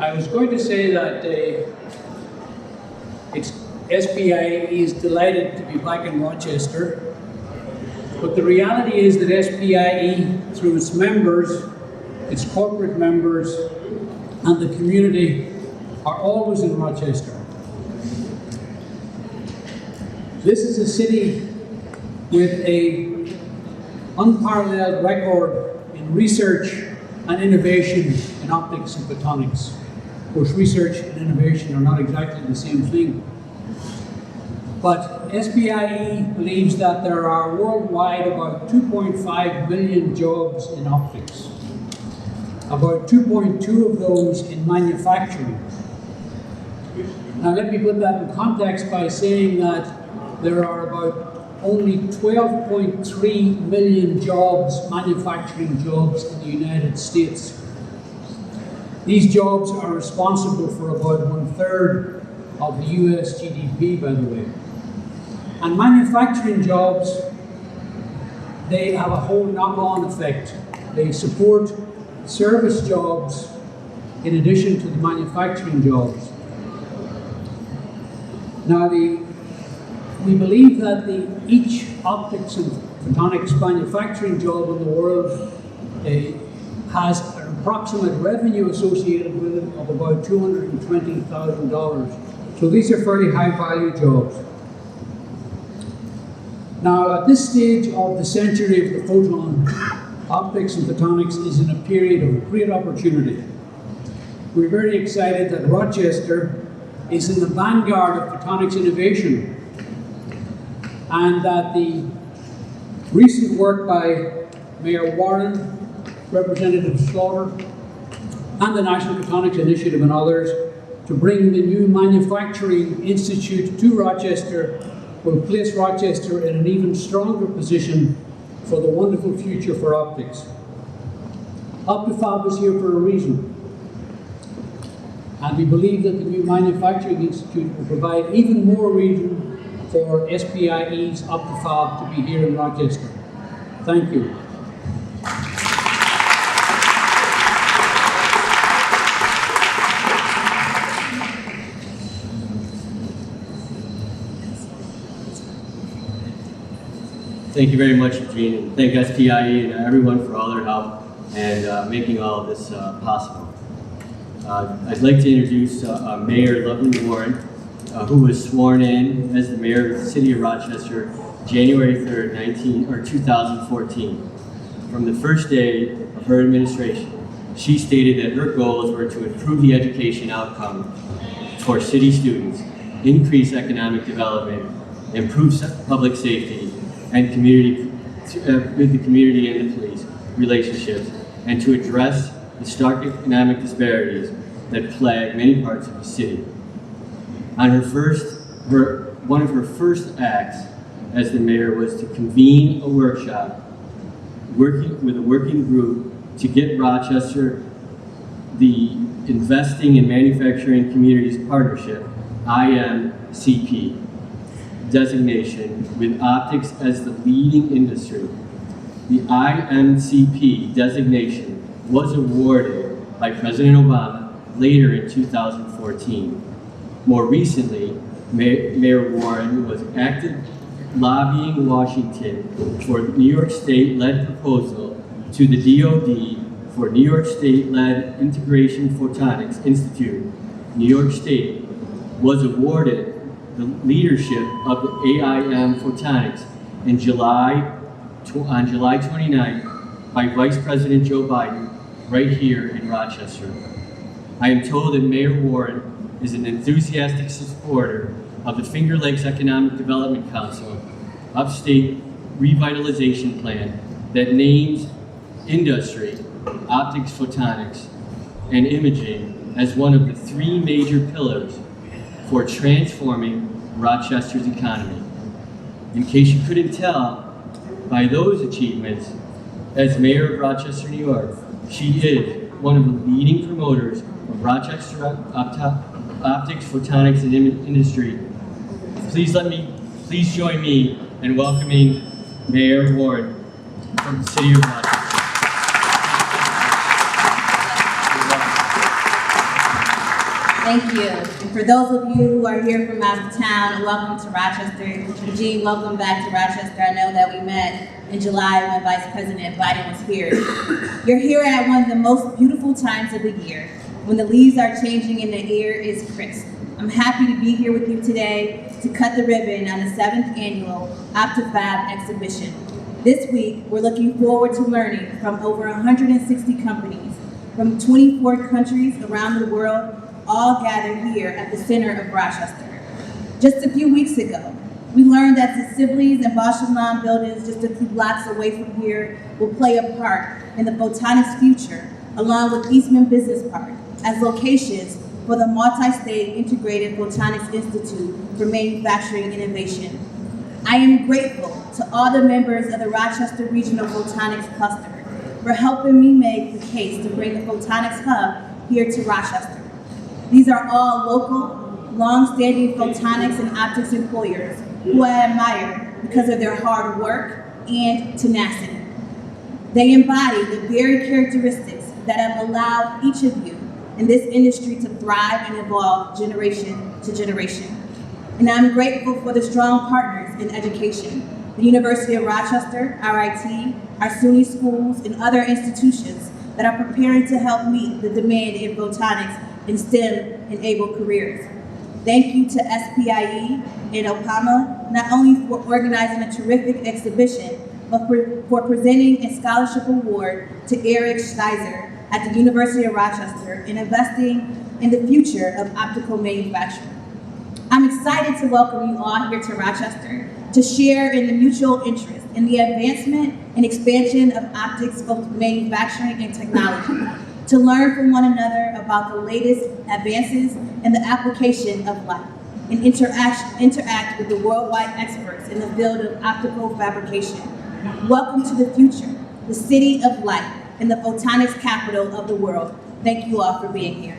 I was going to say that SPIE is delighted to be back in Rochester, but the reality is that SPIE, through its members, its corporate members, and the community, are always in Rochester. This is a city with an unparalleled record in research and innovation in optics and photonics. Of course, research and innovation are not exactly the same thing. But SPIE believes that there are worldwide about 2.5 million jobs in optics. About 2.2 of those in manufacturing. Now let me put that in context by saying that there are about only 12.3 million jobs, manufacturing jobs in the United States. These jobs are responsible for about 1/3 of the US GDP, by the way. And manufacturing jobs, they have a whole knock-on effect. They support service jobs in addition to the manufacturing jobs. Now, we believe that each optics and photonics manufacturing job in the world has an approximate revenue associated with it of about $220,000. So these are fairly high-value jobs. Now, at this stage of the century of the photon, optics and photonics is in a period of great opportunity. We're very excited that Rochester is in the vanguard of photonics innovation, and that the recent work by Mayor Warren, Representative Slaughter, and the National Photonics Initiative and others to bring the new Manufacturing Institute to Rochester will place Rochester in an even stronger position for the wonderful future for optics. Optifab is here for a reason. And we believe that the new Manufacturing Institute will provide even more reason for SPIE's Optifab to be here in Rochester. Thank you. Thank you very much, Eugene, and thank SPIE and everyone for all their help and making all of this possible. I'd like to introduce Mayor Lovely Warren, who was sworn in as the mayor of the city of Rochester January 3rd, 2014. From the first day of her administration, she stated that her goals were to improve the education outcome for city students, increase economic development, improve public safety, and with the community and the police relationships, and to address the stark economic disparities that plague many parts of the city. On one of her first acts as the mayor was to convene a workshop working with a working group to get Rochester the Investing in Manufacturing Communities Partnership, IMCP, designation with optics as the leading industry. The IMCP designation was awarded by President Obama later in 2014. More recently, Mayor Warren was active lobbying Washington for New York State-led proposal to the DoD for New York State-led Integration Photonics Institute. New York State was awarded the leadership of the AIM Photonics on July 29th by Vice President Joe Biden right here in Rochester. I am told that Mayor Warren is an enthusiastic supporter of the Finger Lakes Economic Development Council upstate revitalization plan that names industry, optics, photonics, and imaging as one of the 3 major pillars for transforming Rochester's economy. In case you couldn't tell by those achievements, as mayor of Rochester, New York, she is one of the leading promoters of Rochester optics, photonics, and industry. Please join me in welcoming Mayor Warren from the city of Rochester. Thank you. And for those of you who are here from out of town, welcome to Rochester. Eugene, welcome back to Rochester. I know that we met in July when Vice President Biden was here. You're here at one of the most beautiful times of the year, when the leaves are changing and the air is crisp. I'm happy to be here with you today to cut the ribbon on the 7th annual Optifab exhibition. This week, we're looking forward to learning from over 160 companies from 24 countries around the world, all gathered here at the center of Rochester. Just a few weeks ago, we learned that the Sibley's and Bosch buildings just a few blocks away from here will play a part in the photonics future, along with Eastman Business Park, as locations for the multi-state integrated Photonics Institute for Manufacturing Innovation. I am grateful to all the members of the Rochester Regional Photonics Cluster for helping me make the case to bring the Photonics Hub here to Rochester. These are all local, long-standing photonics and optics employers who I admire because of their hard work and tenacity. They embody the very characteristics that have allowed each of you in this industry to thrive and evolve generation to generation. And I'm grateful for the strong partners in education, the University of Rochester, RIT, our SUNY schools, and other institutions that are preparing to help meet the demand in photonics and STEM-enabled careers. Thank you to SPIE and OPAMA, not only for organizing a terrific exhibition, but for presenting a scholarship award to Eric Schleiser at the University of Rochester and investing in the future of optical manufacturing. I'm excited to welcome you all here to Rochester to share in the mutual interest in the advancement and expansion of optics, both manufacturing and technology, to learn from one another about the latest advances in the application of light, and interact with the worldwide experts in the field of optical fabrication. Welcome to the future, the city of light, and the photonics capital of the world. Thank you all for being here.